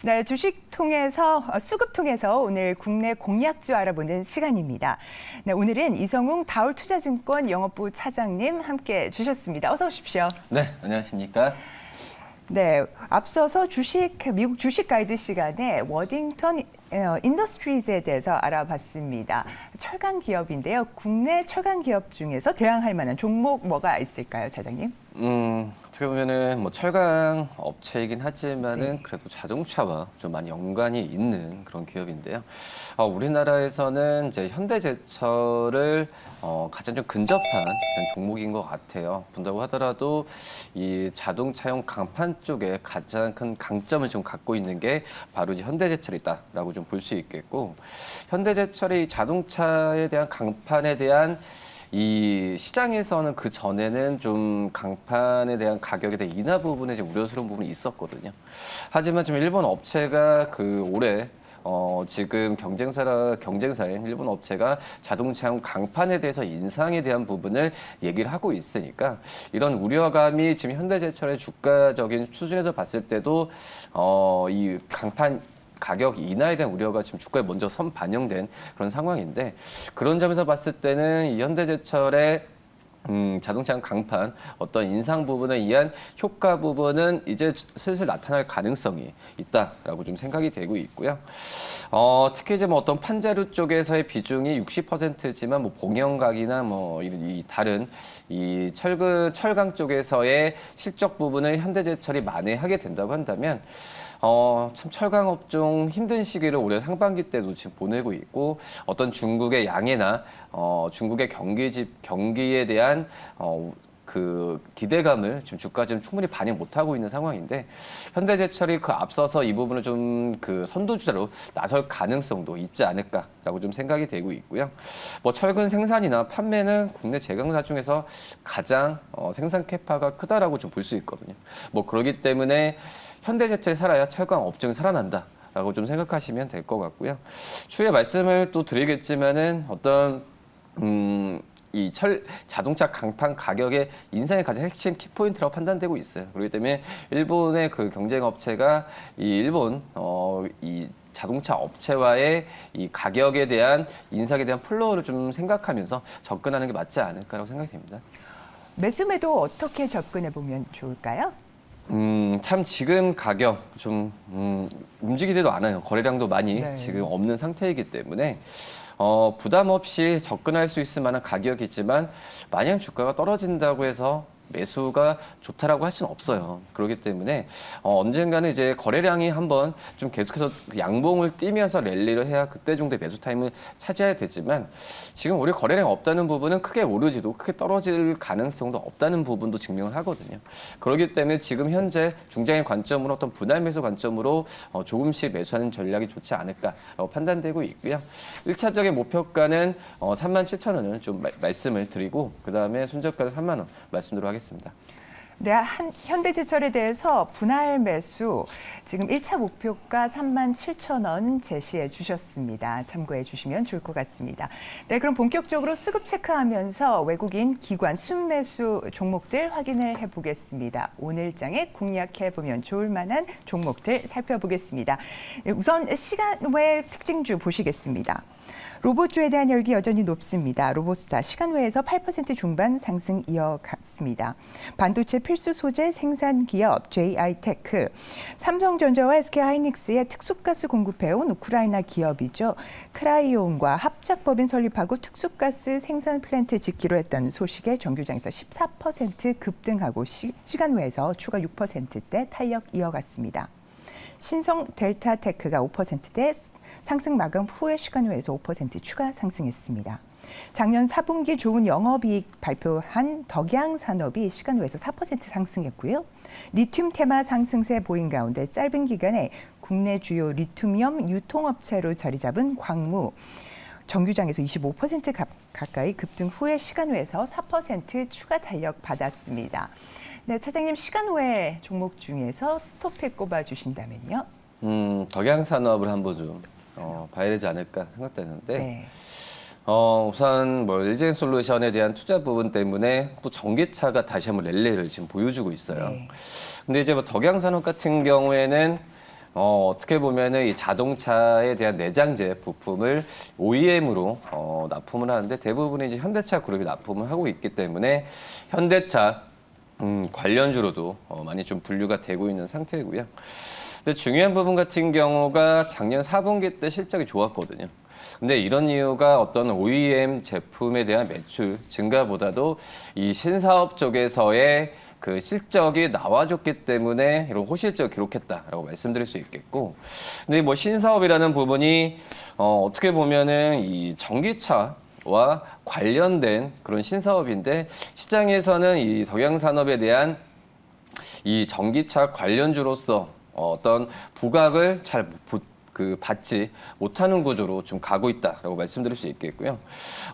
네, 주식 통해서 수급 통해서 오늘 국내 공약주 알아보는 시간입니다. 네, 오늘은 이성웅 다올투자증권 영업부 차장님 함께 주셨습니다. 어서 오십시오. 네, 안녕하십니까? 네, 앞서서 미국 주식 가이드 시간에 워딩턴 인더스트리즈에 대해서 알아봤습니다. 철강 기업인데요. 국내 철강 기업 중에서 대항할 만한 종목 뭐가 있을까요, 차장님? 어떻게 보면은 뭐 철강 업체이긴 하지만은 네. 그래도 자동차와 좀 많이 연관이 있는 그런 기업인데요. 우리나라에서는 이제 현대제철을 가장 좀 근접한 그런 종목인 것 같아요. 본다고 하더라도 이 자동차용 강판 쪽에 가장 큰 강점을 좀 갖고 있는 게 바로 이제 현대제철이다라고 좀 볼 수 있겠고, 현대제철이 자동차에 대한 강판에 대한 이 시장에서는 그 전에는 좀 강판에 대한 가격에 대한 인하 부분에 좀 우려스러운 부분이 있었거든요. 하지만 지금 일본 업체가 올해 지금 경쟁사인 일본 업체가 자동차용 강판에 대해서 인상에 대한 부분을 얘기를 하고 있으니까 이런 우려감이 지금 현대제철의 주가적인 수준에서 봤을 때도 이 강판 가격 인하에 대한 우려가 지금 주가에 먼저 반영된 그런 상황인데, 그런 점에서 봤을 때는 이 현대제철의 자동차 강판 어떤 인상 부분에 의한 효과 부분은 이제 슬슬 나타날 가능성이 있다라고 좀 생각이 되고 있고요. 특히 이제 뭐 어떤 판자류 쪽에서의 비중이 60%지만 뭐 봉형각이나 뭐 이 다른 이 철강 쪽에서의 실적 부분을 현대제철이 만회하게 된다고 한다면 참 철강 업종 힘든 시기를 올해 상반기 때도 지금 보내고 있고, 어떤 중국의 양해나 중국의 경기에 대한 그 기대감을 지금 주가 지금 충분히 반영 못하고 있는 상황인데, 현대제철이 그 앞서서 이 부분을 좀 그 선두주자로 나설 가능성도 있지 않을까라고 좀 생각이 되고 있고요. 뭐 철근 생산이나 판매는 국내 제강사 중에서 가장 생산 캐파가 크다라고 좀 볼 수 있거든요. 뭐 그렇기 때문에 현대제철이 살아야 철강 업종이 살아난다라고 좀 생각하시면 될 것 같고요. 추후에 말씀을 또 드리겠지만은 어떤 이 자동차 강판 가격의 인상의 가장 핵심 키포인트라고 판단되고 있어요. 그렇기 때문에 일본의 그 경쟁 업체가 이 일본 이 자동차 업체와의 이 가격에 대한 인상에 대한 플로우를 좀 생각하면서 접근하는 게 맞지 않을까라고 생각이 됩니다. 매수매도 어떻게 접근해 보면 좋을까요? 참 지금 가격 좀 움직이지도 않아요. 거래량도 많이 네. 지금 없는 상태이기 때문에 부담 없이 접근할 수 있을 만한 가격이지만, 만약 주가가 떨어진다고 해서 매수가 좋다라고 할 수는 없어요. 그렇기 때문에 언젠가는 이제 거래량이 한번 좀 계속해서 양봉을 띄면서 랠리를 해야 그때 정도의 매수 타임을 차지해야 되지만, 지금 우리 거래량 없다는 부분은 크게 오르지도 크게 떨어질 가능성도 없다는 부분도 증명을 하거든요. 그렇기 때문에 지금 현재 중장의 관점으로 어떤 분할 매수 관점으로 조금씩 매수하는 전략이 좋지 않을까라고 판단되고 있고요. 1차적인 목표가는 37,000원을 좀 말씀을 드리고, 그다음에 손절가는 3만 원 말씀드리도록 하겠습니다. 네, 현대제철에 대해서 분할 매수 지금 1차 목표가 37,000원 제시해 주셨습니다. 참고해 주시면 좋을 것 같습니다. 네, 그럼 본격적으로 수급 체크하면서 외국인 기관 순매수 종목들 확인을 해보겠습니다. 오늘 장에 공략해 보면 좋을 만한 종목들 살펴보겠습니다. 네, 우선 시간 외 특징주 보시겠습니다. 로봇주에 대한 열기 여전히 높습니다. 로보스타 시간외에서 8% 중반 상승 이어갔습니다. 반도체 필수 소재 생산 기업 JI테크, 삼성전자와 SK하이닉스의 특수가스 공급해온 우크라이나 기업이죠. 크라이온과 합작법인 설립하고 특수가스 생산 플랜트 짓기로 했다는 소식에 정규장에서 14% 급등하고 시간외에서 추가 6%대 탄력 이어갔습니다. 신성 델타테크가 5%대 상승 마감 후에 시간외에서 5% 추가 상승했습니다. 작년 4분기 좋은 영업이익 발표한 덕양산업이 시간외에서 4% 상승했고요. 리튬 테마 상승세 보인 가운데 짧은 기간에 국내 주요 리튬이온 유통업체로 자리 잡은 광무, 정규장에서 25% 가까이 급등 후에 시간외에서 4% 추가 탄력 받았습니다. 네, 차장님 시간 외 종목 중에서 톱픽 꼽아주신다면요? 덕양산업을 한번 좀 봐야 되지 않을까 생각되는데, 네. 우선 뭐 LG엔솔루션에 대한 투자 부분 때문에 또 전기차가 다시 한번 랠리를 지금 보여주고 있어요. 네. 근데 이제 뭐 덕양산업 같은 경우에는 어떻게 보면은 이 자동차에 대한 내장재 부품을 OEM으로 납품을 하는데 대부분 이제 현대차 그룹이 납품을 하고 있기 때문에 현대차 관련주로도 많이 좀 분류가 되고 있는 상태이고요. 근데 중요한 부분 같은 경우가 작년 4분기 때 실적이 좋았거든요. 근데 이런 이유가 어떤 OEM 제품에 대한 매출 증가보다도 이 신사업 쪽에서의 그 실적이 나와줬기 때문에 이런 호실적을 기록했다라고 말씀드릴 수 있겠고, 근데 뭐 신사업이라는 부분이 어떻게 보면은 이 전기차와 관련된 그런 신사업인데 시장에서는 이 덕양산업에 대한 이 전기차 관련주로서 어떤 부각을 잘 받지 못하는 구조로 좀 가고 있다라고 말씀드릴 수 있겠고요.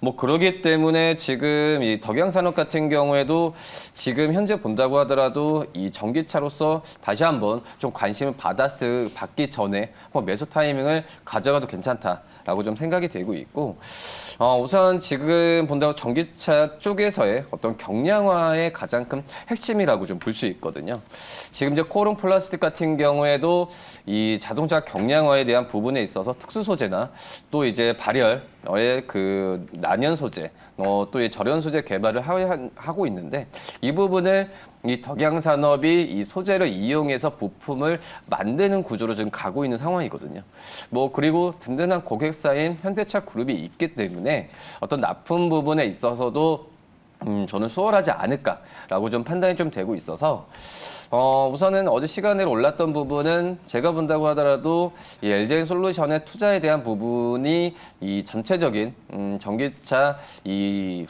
뭐 그러기 때문에 지금 이 덕양산업 같은 경우에도 지금 현재 본다고 하더라도 이 전기차로서 다시 한번 좀 관심을 받기 전에 한번 매수 타이밍을 가져가도 괜찮다라고 좀 생각이 되고 있고, 우선 지금 본다고 전기차 쪽에서의 어떤 경량화의 가장 큰 핵심이라고 좀 볼 수 있거든요. 지금 이제 코론 플라스틱 같은 경우에도 이 자동차 경량화에 대한 부분에 있어서 특수 소재나 또 이제 발열의 그 난연 소재, 또 이 절연 소재 개발을 하고 있는데 이 부분을 이 덕양산업이 이 소재를 이용해서 부품을 만드는 구조로 지금 가고 있는 상황이거든요. 뭐 그리고 든든한 고객사인 현대차 그룹이 있기 때문에 어떤 납품 부분에 있어서도 저는 수월하지 않을까라고 좀 판단이 좀 되고 있어서 우선은 어제 시간으로 올랐던 부분은 제가 본다고 하더라도 이 LG 솔루션의 투자에 대한 부분이 이 전체적인 전기차 이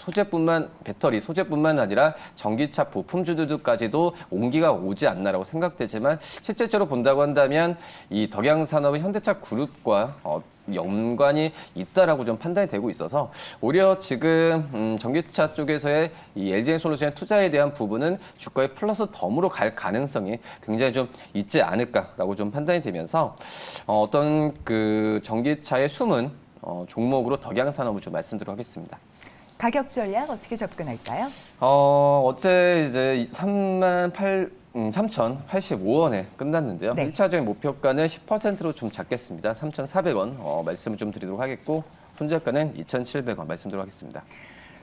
배터리 소재뿐만 아니라 전기차 부품주들까지도 온기가 오지 않나라고 생각되지만 실질적으로 본다고 한다면 이 덕양산업은 현대차 그룹과 연관이 있다라고 좀 판단이 되고 있어서 오히려 지금 전기차 쪽에서의 이 LG 솔루션의 투자에 대한 부분은 주가의 플러스 덤으로 갈 가능성이 굉장히 좀 있지 않을까라고 좀 판단이 되면서 어떤 그 전기차의 숨은 종목으로 덕양산업을 좀 말씀드리도록 하겠습니다. 가격 전략 어떻게 접근할까요? 어제 이제 3,085원에 끝났는데요. 네. 1차적인 목표가는 10%로 좀 작겠습니다. 3,400원 말씀을 좀 드리도록 하겠고, 손절가는 2,700원 말씀드리도록 하겠습니다.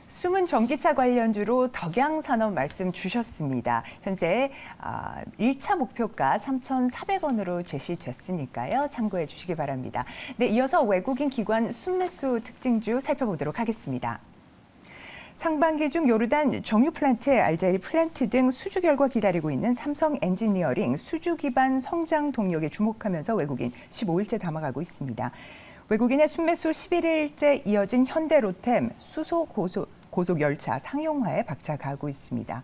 숨은 전기차 관련주로 덕양산업 말씀 주셨습니다. 현재 1차 목표가 3,400원으로 제시됐으니까요. 참고해 주시기 바랍니다. 네, 이어서 외국인 기관 순매수 특징주 살펴보도록 하겠습니다. 상반기 중 요르단 정유 플란트, 알제리 플란트 등 수주 결과 기다리고 있는 삼성 엔지니어링 수주 기반 성장 동력에 주목하면서 외국인 15일째 담아가고 있습니다. 외국인의 순매수 11일째 이어진 현대로템 수소 고속 열차 상용화에 박차 가고 있습니다.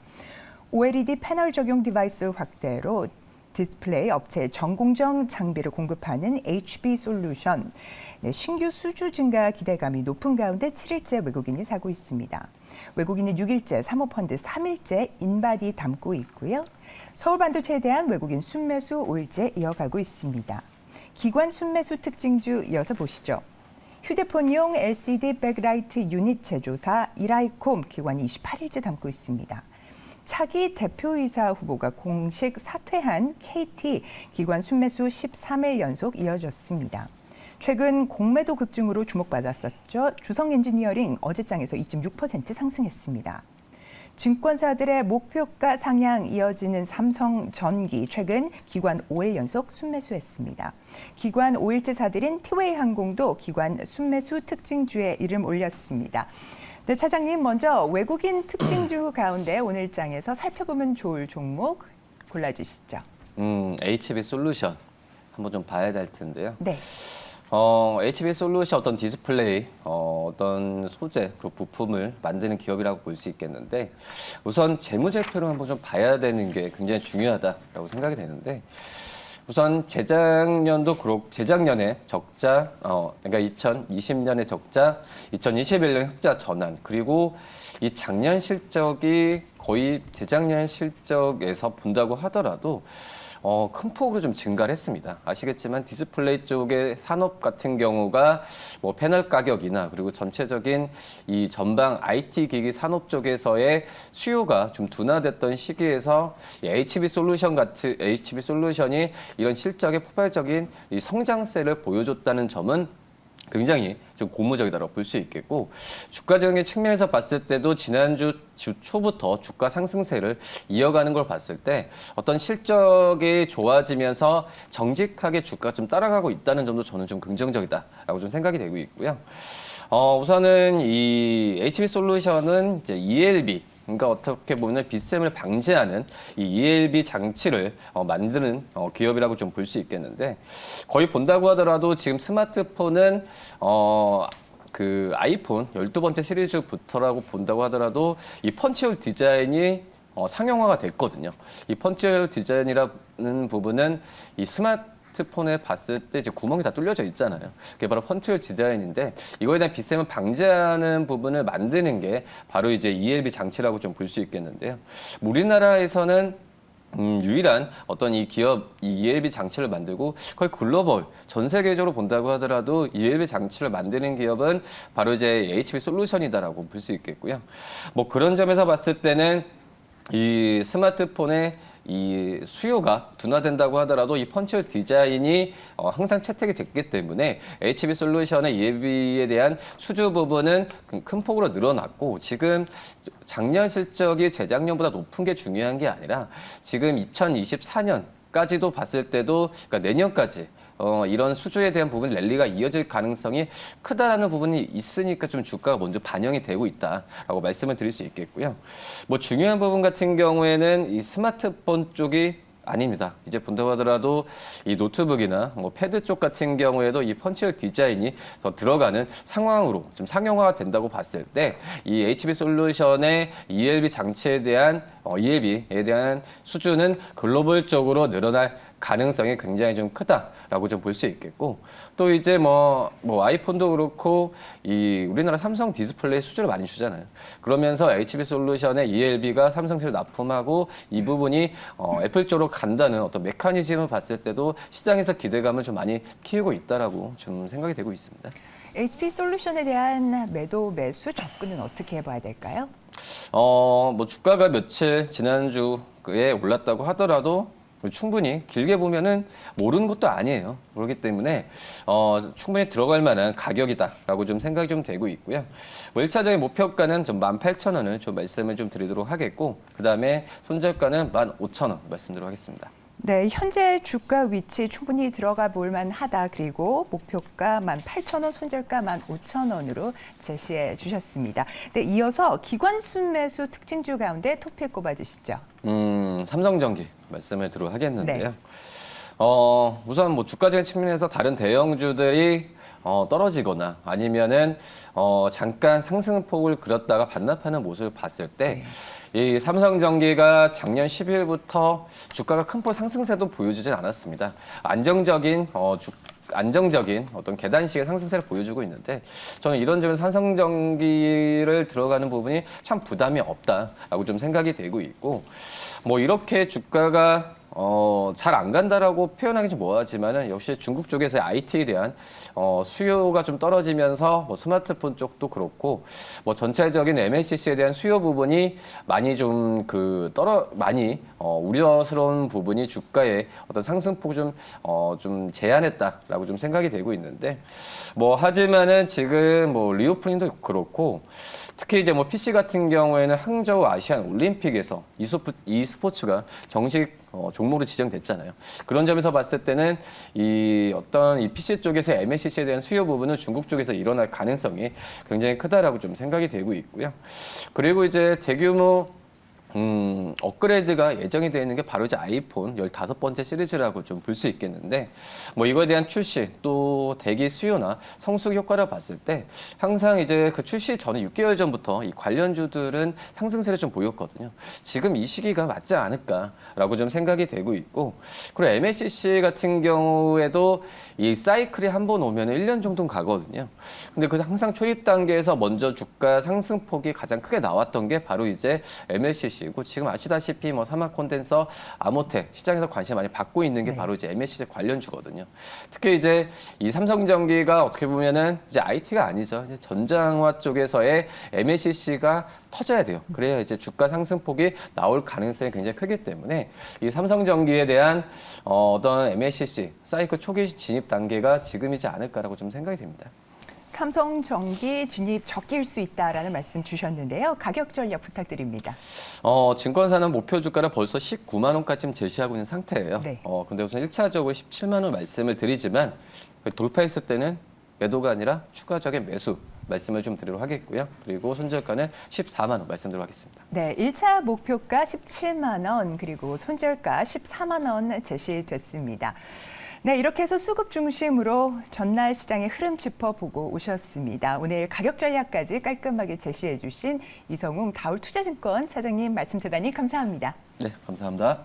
OLED 패널 적용 디바이스 확대로 디스플레이 업체에 전공정 장비를 공급하는 HB솔루션. 네, 신규 수주 증가 기대감이 높은 가운데 7일째 외국인이 사고 있습니다. 외국인은 6일째, 사모펀드 3일째 인바디 담고 있고요. 서울반도체에 대한 외국인 순매수 5일째 이어가고 있습니다. 기관 순매수 특징주 이어서 보시죠. 휴대폰용 LCD 백라이트 유닛 제조사 이라이콤 기관이 28일째 담고 있습니다. 차기 대표이사 후보가 공식 사퇴한 KT 기관 순매수 13일 연속 이어졌습니다. 최근 공매도 급증으로 주목받았었죠. 주성 엔지니어링 어제장에서 2.6% 상승했습니다. 증권사들의 목표가 상향 이어지는 삼성전기 최근 기관 5일 연속 순매수했습니다. 기관 5일째 사들인 티웨이 항공도 기관 순매수 특징주에 이름 올렸습니다. 네, 차장님 먼저 외국인 특징주 가운데 오늘 장에서 살펴보면 좋을 종목 골라주시죠. HB 솔루션 한번 좀 봐야 될 텐데요. 네. HB 솔루션 어떤 디스플레이, 어떤 소재, 그리고 부품을 만드는 기업이라고 볼 수 있겠는데 우선 재무제표를 한번 좀 봐야 되는 게 굉장히 중요하다라고 생각이 되는데 우선 재작년에 적자, 그러니까 2020년에 적자, 2021년 흑자 전환, 그리고 이 작년 실적이 거의 재작년 실적에서 본다고 하더라도 큰 폭으로 좀 증가를 했습니다. 아시겠지만 디스플레이 쪽의 산업 같은 경우가 뭐 패널 가격이나 그리고 전체적인 이 전방 IT 기기 산업 쪽에서의 수요가 좀 둔화됐던 시기에서 이 HB 솔루션이 이런 실적의 폭발적인 이 성장세를 보여줬다는 점은 굉장히 좀 고무적이다라고 볼 수 있겠고, 주가적인 측면에서 봤을 때도 지난주 주 초부터 주가 상승세를 이어가는 걸 봤을 때 어떤 실적이 좋아지면서 정직하게 주가가 좀 따라가고 있다는 점도 저는 좀 긍정적이다라고 좀 생각이 되고 있고요. 우선은 이 HB 솔루션은 이제 ELB, 그러니까 어떻게 보면 빗셈을 방지하는 이 ELB 장치를 만드는 기업이라고 좀 볼 수 있겠는데, 거의 본다고 하더라도 지금 스마트폰은 그 아이폰 12번째 시리즈부터라고 본다고 하더라도 이 펀치홀 디자인이 상용화가 됐거든요. 이 펀치홀 디자인이라는 부분은 이 스마트폰에 봤을 때 이제 구멍이 다 뚫려져 있잖아요. 그게 바로 펀치홀 디자인인데, 이거에 대한 빗셈을 방지하는 부분을 만드는 게 바로 이제 ELB 장치라고 좀 볼 수 있겠는데요. 우리나라에서는 유일한 어떤 이 기업, 이 ELB 장치를 만들고 거의 글로벌, 전 세계적으로 본다고 하더라도 ELB 장치를 만드는 기업은 바로 이제 HB 솔루션이다라고 볼 수 있겠고요. 뭐 그런 점에서 봤을 때는 이 스마트폰의 이 수요가 둔화된다고 하더라도 이 펀치홀 디자인이 항상 채택이 됐기 때문에 HB 솔루션의 ELB에 대한 수주 부분은 큰 폭으로 늘어났고, 지금 작년 실적이 재작년보다 높은 게 중요한 게 아니라 지금 2024년까지도 봤을 때도, 그러니까 내년까지 이런 수주에 대한 부분 랠리가 이어질 가능성이 크다라는 부분이 있으니까 좀 주가가 먼저 반영이 되고 있다라고 말씀을 드릴 수 있겠고요. 뭐 중요한 부분 같은 경우에는 이 스마트폰 쪽이 아닙니다. 이제 본다고 하더라도 이 노트북이나 뭐 패드 쪽 같은 경우에도 이 펀치홀 디자인이 더 들어가는 상황으로 좀 상용화가 된다고 봤을 때 이 HB 솔루션의 ELB 장치에 대한 ELB에 대한 수주는 글로벌적으로 늘어날 가능성이 굉장히 좀 크다라고 좀 볼 수 있겠고, 또 이제 뭐 아이폰도 그렇고 이 우리나라 삼성 디스플레이 수주를 많이 주잖아요. 그러면서 HB 솔루션의 ELB가 삼성세로 납품하고 이 부분이 애플 쪽으로 간다는 어떤 메커니즘을 봤을 때도 시장에서 기대감을 좀 많이 키우고 있다라고 좀 생각이 되고 있습니다. HP 솔루션에 대한 매도 매수 접근은 어떻게 해봐야 될까요? 뭐 주가가 며칠 지난주에 올랐다고 하더라도 충분히 길게 보면은 모르는 것도 아니에요. 그렇기 때문에 충분히 들어갈 만한 가격이다라고 좀 생각이 좀 되고 있고요. 뭐 1차적인 목표가는 좀 18,000원을 좀 말씀을 좀 드리도록 하겠고, 그 다음에 손절가는 15,000원 말씀드리도록 하겠습니다. 네, 현재 주가 위치 충분히 들어가 볼 만하다. 그리고 목표가 18,000원, 손절가 15,000원으로 제시해 주셨습니다. 네, 이어서 기관 순매수 특징주 가운데 토픽 꼽아주시죠. 삼성전기 말씀을 드리도록 하겠는데요. 네. 우선 뭐 주가적인 측면에서 다른 대형주들이 떨어지거나 아니면은 잠깐 상승폭을 그렸다가 반납하는 모습을 봤을 때, 이 삼성전기가 작년 10일부터 주가가 큰 폭 상승세도 보여주진 않았습니다. 안정적인 어떤 계단식의 상승세를 보여주고 있는데, 저는 이런 점에서 삼성전기를 들어가는 부분이 참 부담이 없다라고 좀 생각이 되고 있고, 뭐 이렇게 주가가 잘 안 간다라고 표현하기 좀 뭐하지만은 역시 중국 쪽에서의 IT에 대한 수요가 좀 떨어지면서 뭐 스마트폰 쪽도 그렇고 뭐 전체적인 MLCC에 대한 수요 부분이 많이 좀 많이 우려스러운 부분이 주가의 어떤 상승폭 좀 제한했다라고 좀 생각이 되고 있는데, 뭐 하지만은 지금 뭐 리오프닝도 그렇고 특히 이제 뭐 PC 같은 경우에는 항저우 아시안 올림픽에서 e스포츠가 정식 종목으로 지정됐잖아요. 그런 점에서 봤을 때는 이 PC 쪽에서 MLCC에 대한 수요 부분은 중국 쪽에서 일어날 가능성이 굉장히 크다라고 좀 생각이 되고 있고요. 그리고 이제 대규모 업그레이드가 예정이 되어 있는 게 바로 이제 아이폰 15번째 시리즈라고 좀 볼 수 있겠는데, 뭐 이거에 대한 출시 또 대기 수요나 성숙 효과를 봤을 때 항상 이제 그 출시 전에 6개월 전부터 이 관련주들은 상승세를 좀 보였거든요. 지금 이 시기가 맞지 않을까라고 좀 생각이 되고 있고, 그리고 MLCC 같은 경우에도 이 사이클이 한 번 오면 1년 정도는 가거든요. 근데 그 항상 초입 단계에서 먼저 주가 상승폭이 가장 크게 나왔던 게 바로 이제 MLCC 마찬가지고 지금 아시다시피 뭐 사막 콘덴서, 아모텍 시장에서 관심 많이 받고 있는 게 네. 바로 이제 MLCC 관련주거든요. 특히 이제 이 삼성전기가 어떻게 보면은 이제 IT가 아니죠. 이제 전장화 쪽에서의 MLCC가 터져야 돼요. 그래야 이제 주가 상승폭이 나올 가능성이 굉장히 크기 때문에 이 삼성전기에 대한 어떤 MLCC 사이클 초기 진입 단계가 지금이지 않을까라고 좀 생각이 됩니다. 삼성전기 진입 적기일 수 있다라는 말씀 주셨는데요. 가격 전략 부탁드립니다. 증권사는 목표 주가를 벌써 19만 원까지 제시하고 있는 상태예요. 네. 근데 우선 1차적으로 17만 원 말씀을 드리지만 돌파했을 때는 매도가 아니라 추가적인 매수 말씀을 좀 드리도록 하겠고요. 그리고 손절가는 14만 원 말씀드리도록 하겠습니다. 네, 1차 목표가 17만 원 그리고 손절가 14만 원 제시됐습니다. 네, 이렇게 해서 수급 중심으로 전날 시장의 흐름 짚어보고 오셨습니다. 오늘 가격 전략까지 깔끔하게 제시해 주신 이성웅 다울투자증권 차장님 말씀 대단히 감사합니다. 네, 감사합니다.